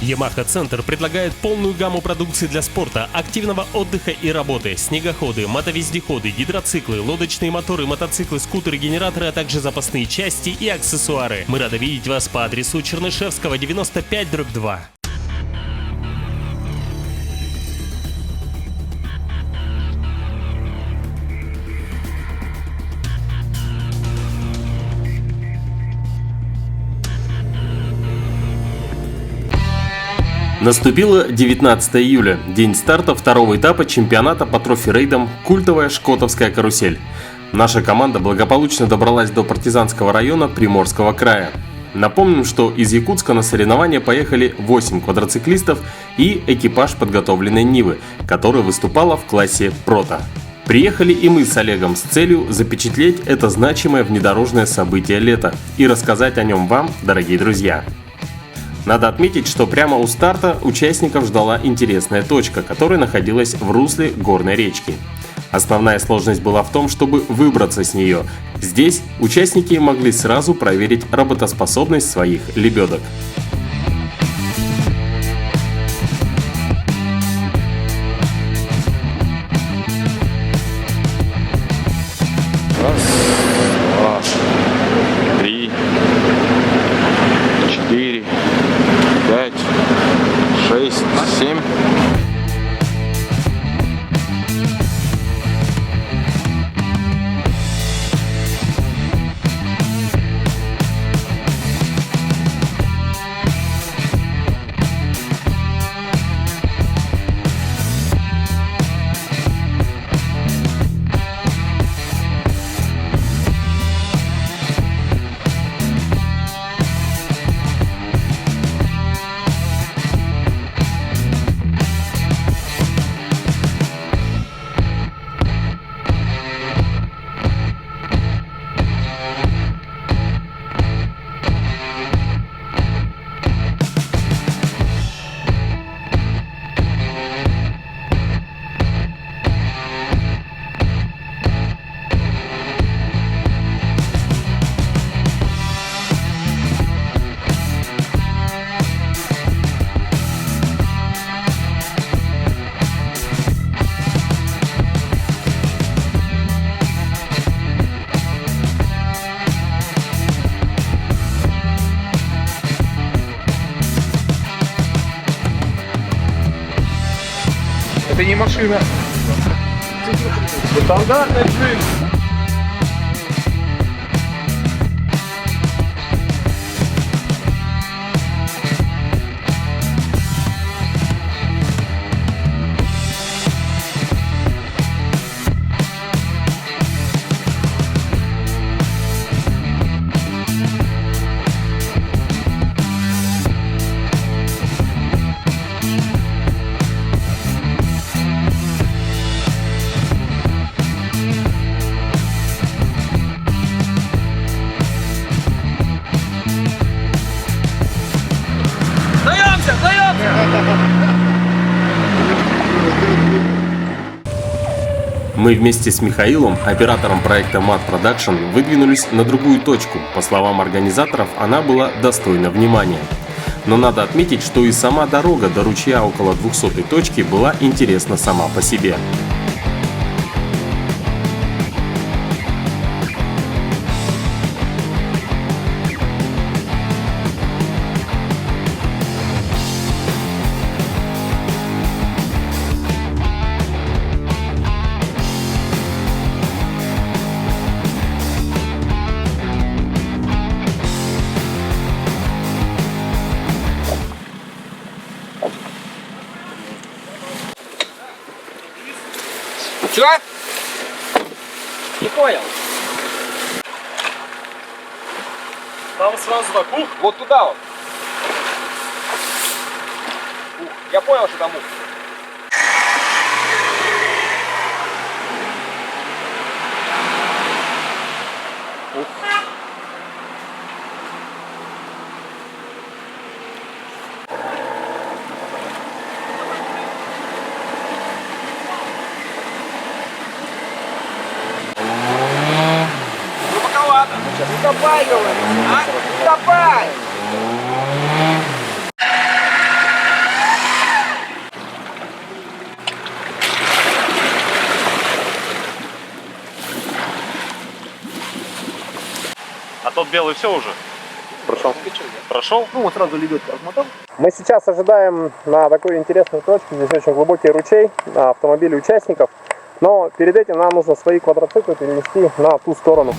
Yamaha Центр предлагает полную гамму продукции для спорта, активного отдыха и работы: снегоходы, мотовездеходы, гидроциклы, лодочные моторы, мотоциклы, скутеры, генераторы, а также запасные части и аксессуары. Мы рады видеть вас по адресу Чернышевского, 95/2. Наступило 19 июля, день старта второго этапа чемпионата по трофи-рейдам «Культовая Шкотовская карусель». Наша команда благополучно добралась до Партизанского района Приморского края. Напомним, что из Якутска на соревнования поехали 8 квадроциклистов и экипаж подготовленной Нивы, которая выступала в классе «Прото». Приехали и мы с Олегом с целью запечатлеть это значимое внедорожное событие лета и рассказать о нем вам, дорогие друзья. Надо отметить, что прямо у старта участников ждала интересная точка, которая находилась в русле горной речки. Основная сложность была в том, чтобы выбраться с нее. Здесь участники могли сразу проверить работоспособность своих лебедок. Раз, два, три, 4, 5, 6, 7. Это не машина. Стандартная жизнь. Мы вместе с Михаилом, оператором проекта Mad Production, выдвинулись на другую точку. По словам организаторов, она была достойна внимания. Но надо отметить, что и сама дорога до ручья около 200-й точки была интересна сама по себе. Чё? Не понял. Там сразу так, Вот туда вот. Я понял, что там ух. Давай, говорю. А? Давай. и все уже? Прошел. Прошел? Ну вот сразу лебедка размотал. Мы сейчас ожидаем на такой интересной точке, здесь очень глубокий ручей, автомобили участников, но перед этим нам нужно свои квадроциклы перенести на ту сторону.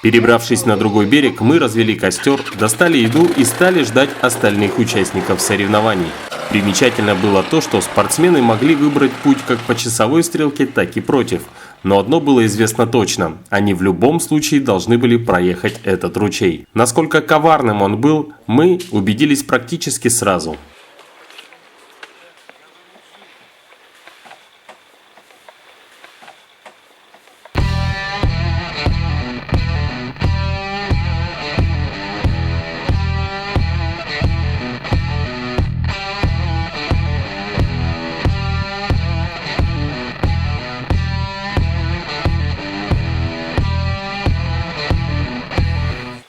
Перебравшись на другой берег, мы развели костер, достали еду и стали ждать остальных участников соревнований. Примечательно было то, что спортсмены могли выбрать путь как по часовой стрелке, так и против. Но одно было известно точно – они в любом случае должны были проехать этот ручей. Насколько коварным он был, мы убедились практически сразу.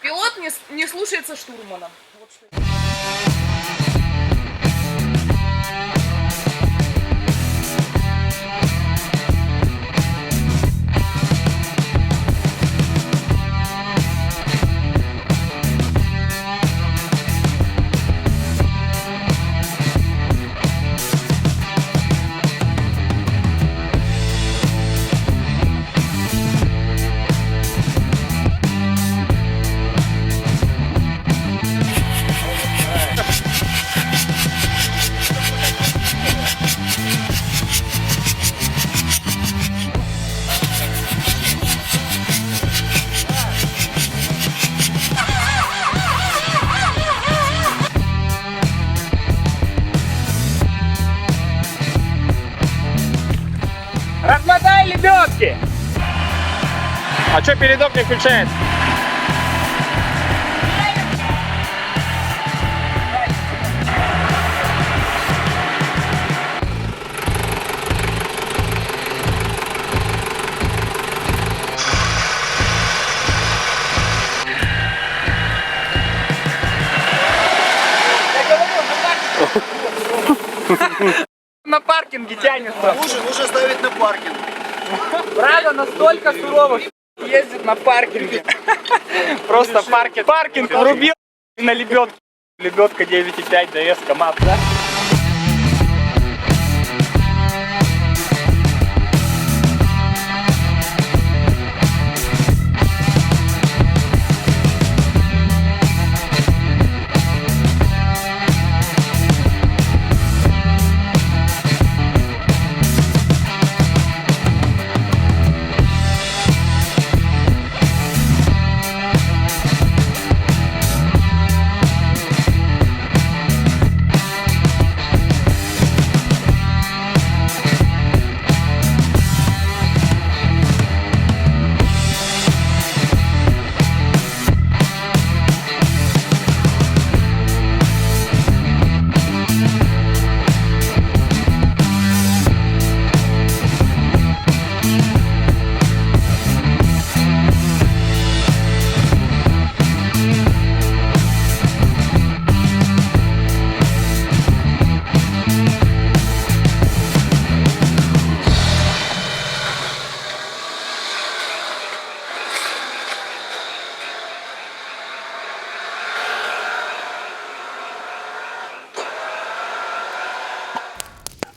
Пилот не слушается штурмана. Вот что. Размотай лебедки! А что передок не включается? На паркинге тянется. Лучше ставить на паркинг. Правда, настолько сурово ездит на паркинге. Просто паркинг. Паркинг врубил на лебедке. Лебедка 9,5 ДС КамАЗ, да?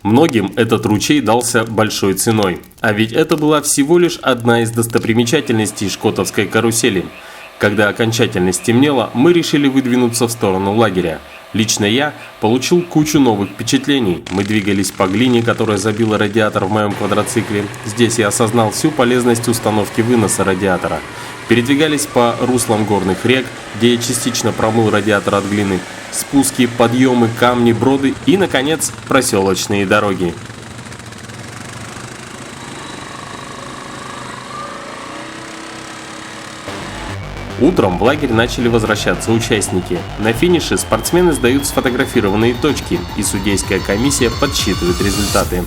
Многим этот ручей дался большой ценой. А ведь это была всего лишь одна из достопримечательностей шкотовской карусели. Когда окончательно стемнело, мы решили выдвинуться в сторону лагеря. Лично я получил кучу новых впечатлений. Мы двигались по глине, которая забила радиатор в моем квадроцикле. Здесь я осознал всю полезность установки выноса радиатора. Передвигались по руслам горных рек, где я частично промыл радиатор от глины. Спуски, подъемы, камни, броды и, наконец, проселочные дороги. Утром в лагерь начали возвращаться участники. На финише спортсмены сдают сфотографированные точки, и судейская комиссия подсчитывает результаты.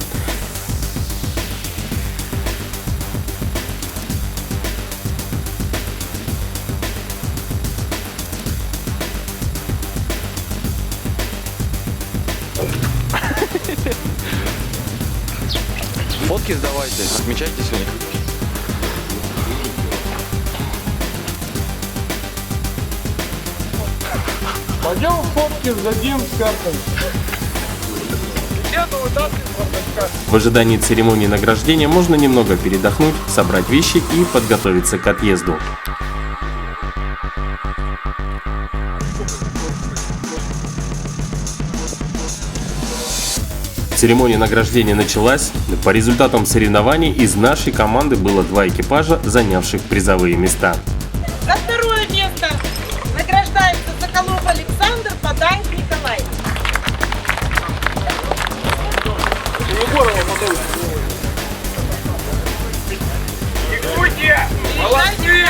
Фотки сдавайте, отмечайтесь у них. Пойдем фотки сдадим с картами. В ожидании церемонии награждения можно немного передохнуть, собрать вещи и подготовиться к отъезду. Церемония награждения началась. По результатам соревнований из нашей команды было 2 экипажа, занявших призовые места. За второе место награждается Соколов Александр, Подаев Николай. Молодцы!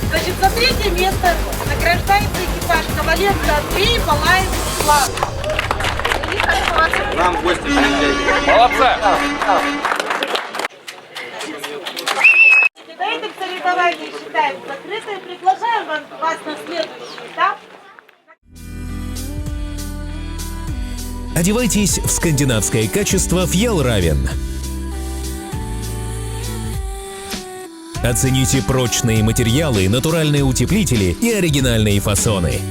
Значит, за третье место награждается экипаж Коваленко Андрей, Балаев Слава. Нам гости приезжают. Молодцы! На этом соревнование считаем закрытым. Приглашаем вас на следующий этап. Одевайтесь в скандинавское качество Fjällräven. Оцените прочные материалы, натуральные утеплители и оригинальные фасоны.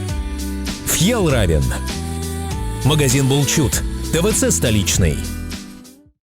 Fjällräven. Магазин Булчут. ТВЦ «Столичный».